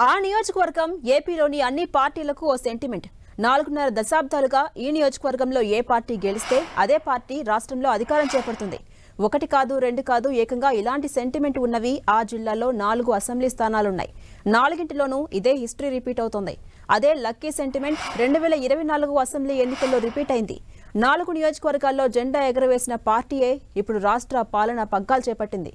ఆ నియోజకవర్గం ఏపీలోని అన్ని పార్టీలకు ఓ సెంటిమెంట్. 4.5 దశాబ్దాలుగా ఈ నియోజకవర్గంలో ఏ పార్టీ గెలిస్తే అదే పార్టీ రాష్ట్రంలో అధికారం చేపడుతుంది. ఒకటి కాదు, రెండు కాదు, ఏకంగా ఇలాంటి సెంటిమెంట్ ఉన్నవి ఆ జిల్లాలో 4 అసెంబ్లీ స్థానాలున్నాయి. 4ంటిలోనూ ఇదే హిస్టరీ రిపీట్ అవుతోంది. అదే లక్కీ సెంటిమెంట్ 2024 అసెంబ్లీ ఎన్నికల్లో రిపీట్ అయింది. 4 నియోజకవర్గాల్లో జెండా ఎగరవేసిన పార్టీయే ఇప్పుడు రాష్ట్ర పాలన పగ్గాలు చేపట్టింది.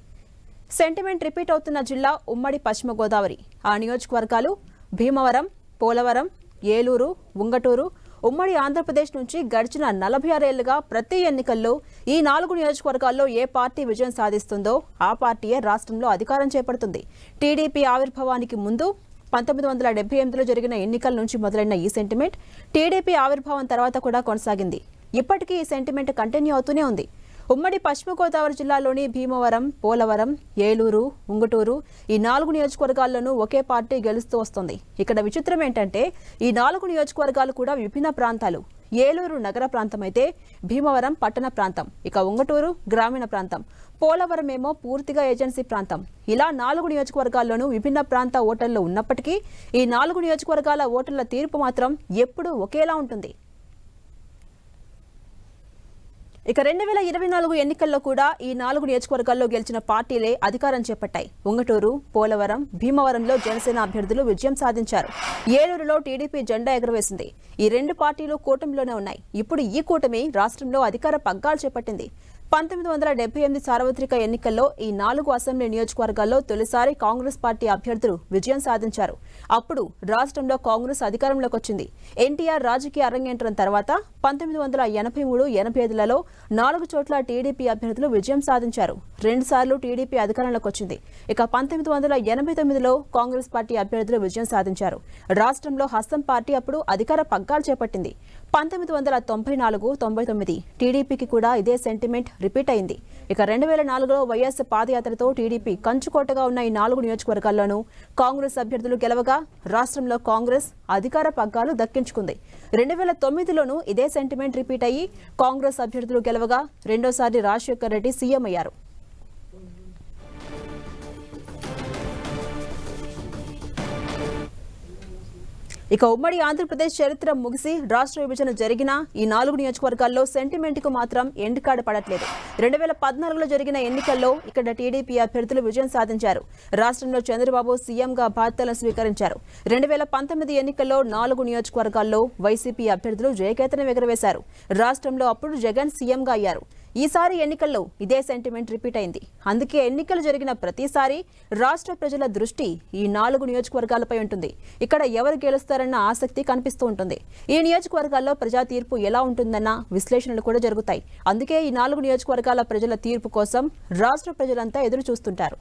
సెంటిమెంట్ రిపీట్ అవుతున్న జిల్లా ఉమ్మడి పశ్చిమ గోదావరి. ఆ నియోజకవర్గాలు భీమవరం, పోలవరం, ఏలూరు, ఉంగటూరు. ఉమ్మడి ఆంధ్రప్రదేశ్ నుంచి గడిచిన 46 ఏళ్లుగా ప్రతి ఎన్నికల్లో ఈ 4 నియోజకవర్గాల్లో ఏ పార్టీ విజయం సాధిస్తుందో ఆ పార్టీయే రాష్ట్రంలో అధికారం చేపడుతుంది. టీడీపీ ఆవిర్భావానికి ముందు 1978లో జరిగిన ఎన్నికల నుంచి మొదలైన ఈ సెంటిమెంట్ టీడీపీ ఆవిర్భావం తర్వాత కూడా కొనసాగింది. ఇప్పటికీ ఈ సెంటిమెంట్ కంటిన్యూ అవుతూనే ఉంది. ఉమ్మడి పశ్చిమ గోదావరి జిల్లాలోని భీమవరం, పోలవరం, ఏలూరు, ఉంగుటూరు ఈ 4 నియోజకవర్గాల్లోనూ ఒకే పార్టీ గెలుస్తూ వస్తుంది. ఇక్కడ విచిత్రం ఏంటంటే ఈ 4 నియోజకవర్గాలు కూడా విభిన్న ప్రాంతాలు. ఏలూరు నగర ప్రాంతం అయితే భీమవరం పట్టణ ప్రాంతం, ఇక ఉంగుటూరు గ్రామీణ ప్రాంతం, పోలవరం ఏమో పూర్తిగా ఏజెన్సీ ప్రాంతం. ఇలా 4 నియోజకవర్గాల్లోనూ విభిన్న ప్రాంత ఓటర్లు ఉన్నప్పటికీ ఈ 4 నియోజకవర్గాల ఓటర్ల తీర్పు మాత్రం ఎప్పుడూ ఒకేలా ఉంటుంది. ఇక 2024 ఎన్నికల్లో కూడా ఈ 4 నియోజకవర్గాల్లో గెలిచిన పార్టీలే అధికారం చేపట్టాయి. ఉంగటూరు, పోలవరం, భీమవరంలో జనసేన అభ్యర్థులు విజయం సాధించారు. ఏలూరులో టీడీపీ జెండా ఎగురవేసింది. ఈ 2 పార్టీలు కూటమిలోనే ఉన్నాయి. ఇప్పుడు ఈ కూటమి రాష్ట్రంలో అధికార పగ్గాలు చేపట్టింది. 1978 సార్వత్రిక ఎన్నికల్లో ఈ 4 అసెంబ్లీ నియోజకవర్గాల్లో తొలిసారి కాంగ్రెస్ పార్టీ అభ్యర్థులు విజయం సాధించారు. అప్పుడు రాష్ట్రంలో కాంగ్రెస్ అధికారంలోకి వచ్చింది. ఎన్టీఆర్ రాజకీయ అరంగేట్రం తర్వాత 1983, 85లలో 4 చోట్ల టీడీపీ అభ్యర్థులు విజయం సాధించారు. 2 సార్లు టీడీపీ అధికారంలోకి వచ్చింది. ఇక 1989లో కాంగ్రెస్ పార్టీ అభ్యర్థులు విజయం సాధించారు. రాష్ట్రంలో హస్తం పార్టీ అప్పుడు అధికార పగ్గాలు చేపట్టింది. 1994, 99 టీడీపీకి కూడా ఇదే సెంటిమెంట్ రిపీట్ అయింది. ఇక 2004లో వైఎస్ పాదయాత్రతో టీడీపీ కంచుకోటగా ఉన్న ఈ 4 నియోజకవర్గాల్లోనూ కాంగ్రెస్ అభ్యర్థులు గెలవగా రాష్ట్రంలో కాంగ్రెస్ అధికార పగ్గాలు దక్కించుకుంది. 2009లోనూ ఇదే సెంటిమెంట్ రిపీట్ అయ్యి కాంగ్రెస్ అభ్యర్థులు గెలవగా రెండోసారి రాజశేఖర్ రెడ్డి సీఎం అయ్యారు. ఇక ఉమ్మడి ఆంధ్రప్రదేశ్ చరిత్ర ముగిసి రాష్ట్ర విభజన జరిగిన ఈ 4 నియోజకవర్గాల్లో సెంటిమెంట్కు మాత్రం ఎండ్ కార్డు పడట్లేదు. 2014లో జరిగిన ఎన్నికల్లో ఇక్కడ టీడీపీ అభ్యర్థులు విజయం సాధించారు. రాష్ట్రంలో చంద్రబాబు సీఎంగా బాధ్యతలను స్వీకరించారు. 2019 ఎన్నికల్లో 4 నియోజకవర్గాల్లో వైసీపీ అభ్యర్థులు జయకేతనం ఎగురవేశారు. రాష్ట్రంలో అప్పుడు జగన్ సీఎంగా అయ్యారు. ఈసారి ఎన్నికల్లో ఇదే సెంటిమెంట్ రిపీట్ అయింది. అందుకే ఎన్నికలు జరిగిన ప్రతిసారి రాష్ట్ర ప్రజల దృష్టి ఈ 4 నియోజకవర్గాలపై ఉంటుంది. ఇక్కడ ఎవరు గెలుస్తారన్న ఆసక్తి కనిపిస్తూ ఉంటుంది. ఈ నియోజకవర్గాల్లో ప్రజా తీర్పు ఎలా ఉంటుందన్న విశ్లేషణలు కూడా జరుగుతాయి. అందుకే ఈ 4 నియోజకవర్గాల ప్రజల తీర్పు కోసం రాష్ట్ర ప్రజలంతా ఎదురు చూస్తుంటారు.